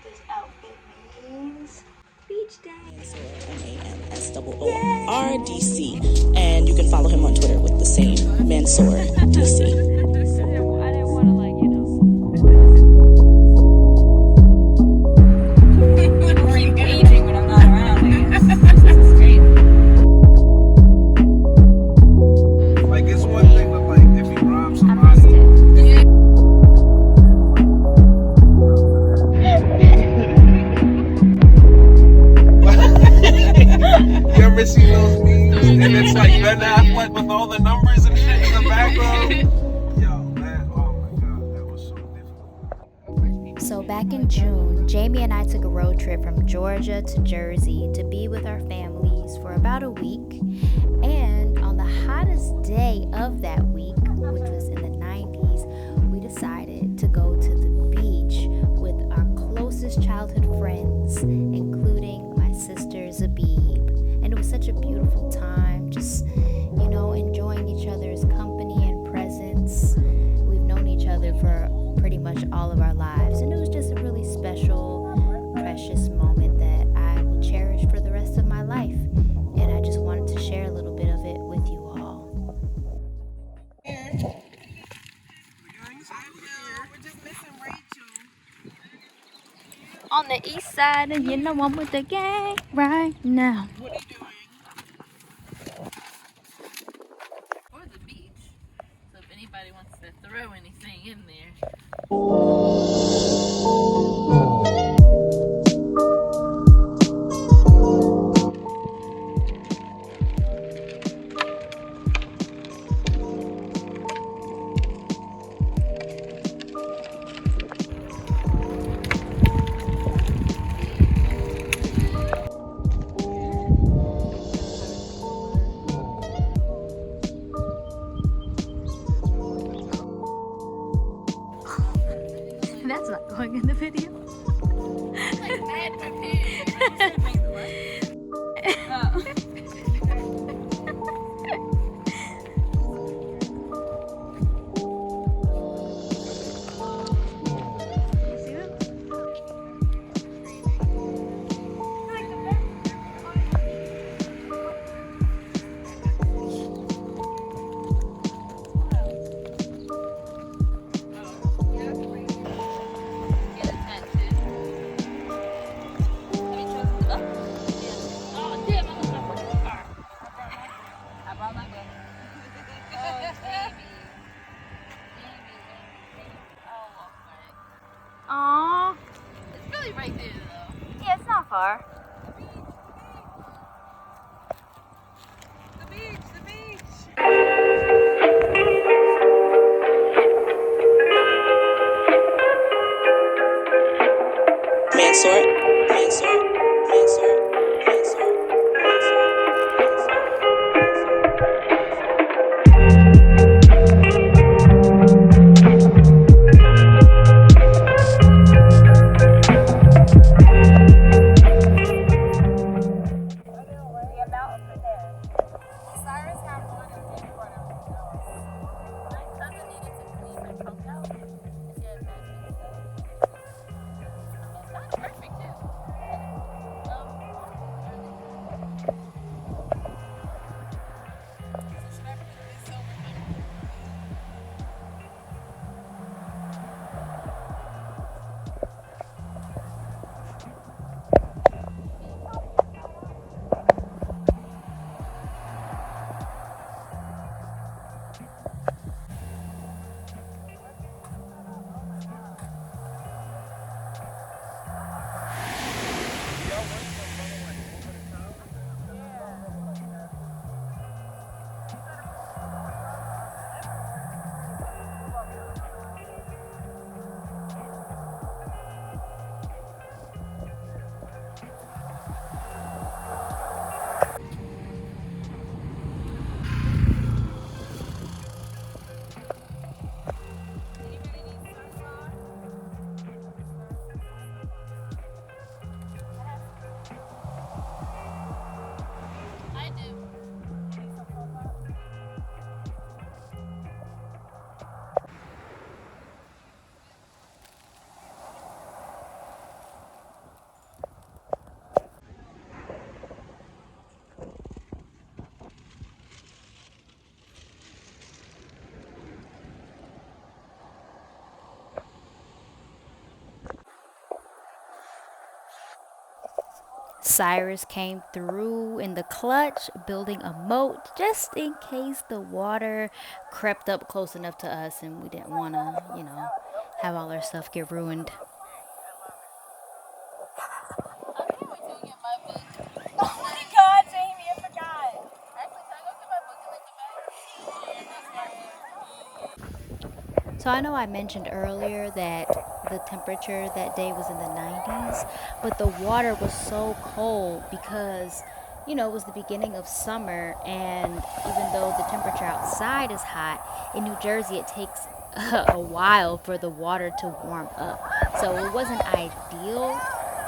This outfit means beach day. MANSOORDC, and you can follow him on Twitter with the same MansoorDC. See those memes, and it's like Ben Affleck with all the numbers and shit in the background. Yo, man, oh my god, that was so difficult. So back in June, Jamie and I took a road trip from Georgia to Jersey to be with our families for about a week. And on the hottest day of that week, which was in the 90s, we decided to go to the beach with our closest childhood friends, including my sister Zabib. And it was such a beautiful time, just, enjoying each other's company and presence. We've known each other for pretty much all of our lives, and it was just a really special, precious moment that I will cherish for the rest of my life. And I just wanted to share a little bit of it with you all. We're just missing Rachel. On the east side, and I'm with the gang right now. What are you doing? Or the beach. So if anybody wants to throw anything in there. That's not going in the video. Like mad prepared. Oh. Aww. It's really right there though. Yeah, it's not far. The beach, the beach. Mansoor. Perfect. Cyrus came through in the clutch, building a moat just in case the water crept up close enough to us and we didn't want to, have all our stuff get ruined. I can't wait till you get my book. Oh my god, Jamie, I forgot. Actually, can I go get my book and then come back? So I know I mentioned earlier that the temperature that day was in the 90s, but the water was so cold because, it was the beginning of summer, and even though the temperature outside is hot, in New Jersey it takes a while for the water to warm up. So it wasn't ideal.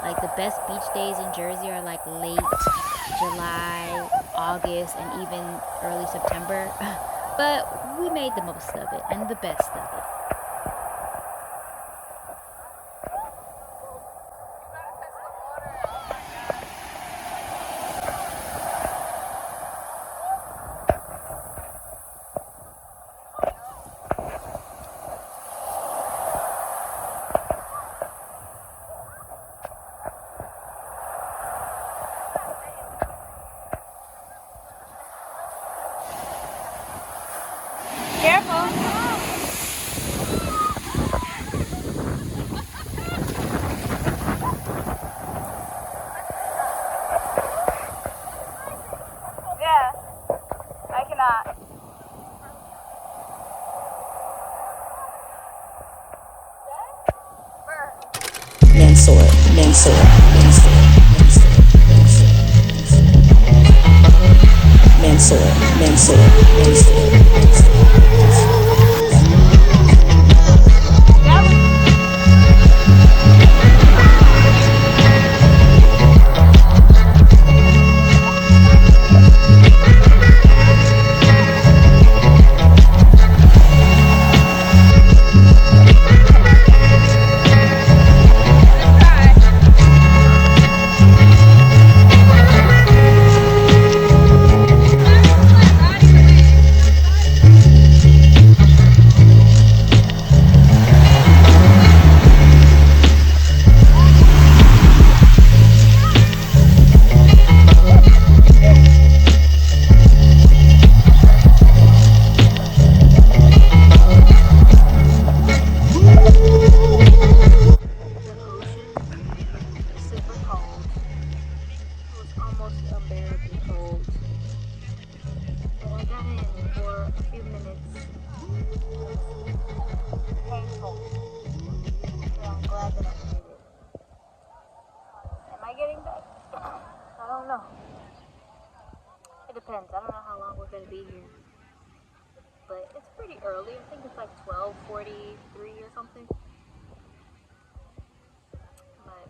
Like the best beach days in Jersey are like late July, August, and even early September. But we made the most of it and the best of it. Yeah, I cannot. Mansoor, Mansoor, Mansoor, Mansoor, Mansoor, Mansoor. Depends. I don't know how long we're gonna be here, but it's pretty early. I think it's like 12:43 or something. But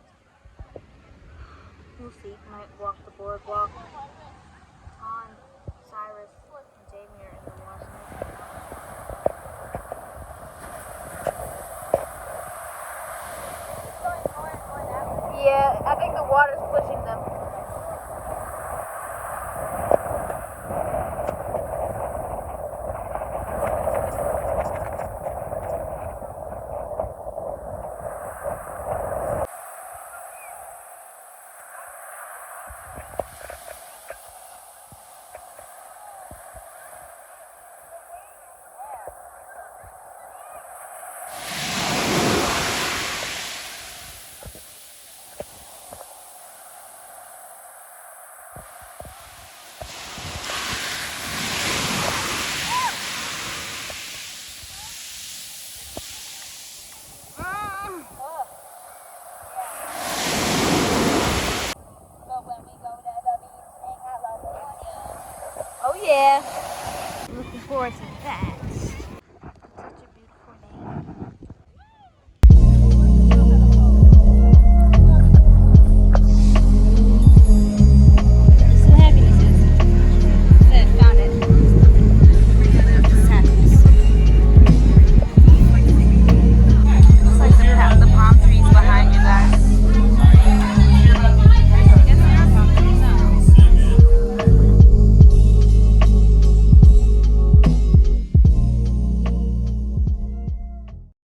we'll see. Might walk the boardwalk. Ton, Cyrus, and Jamie are in the washroom. Yeah, I think the water's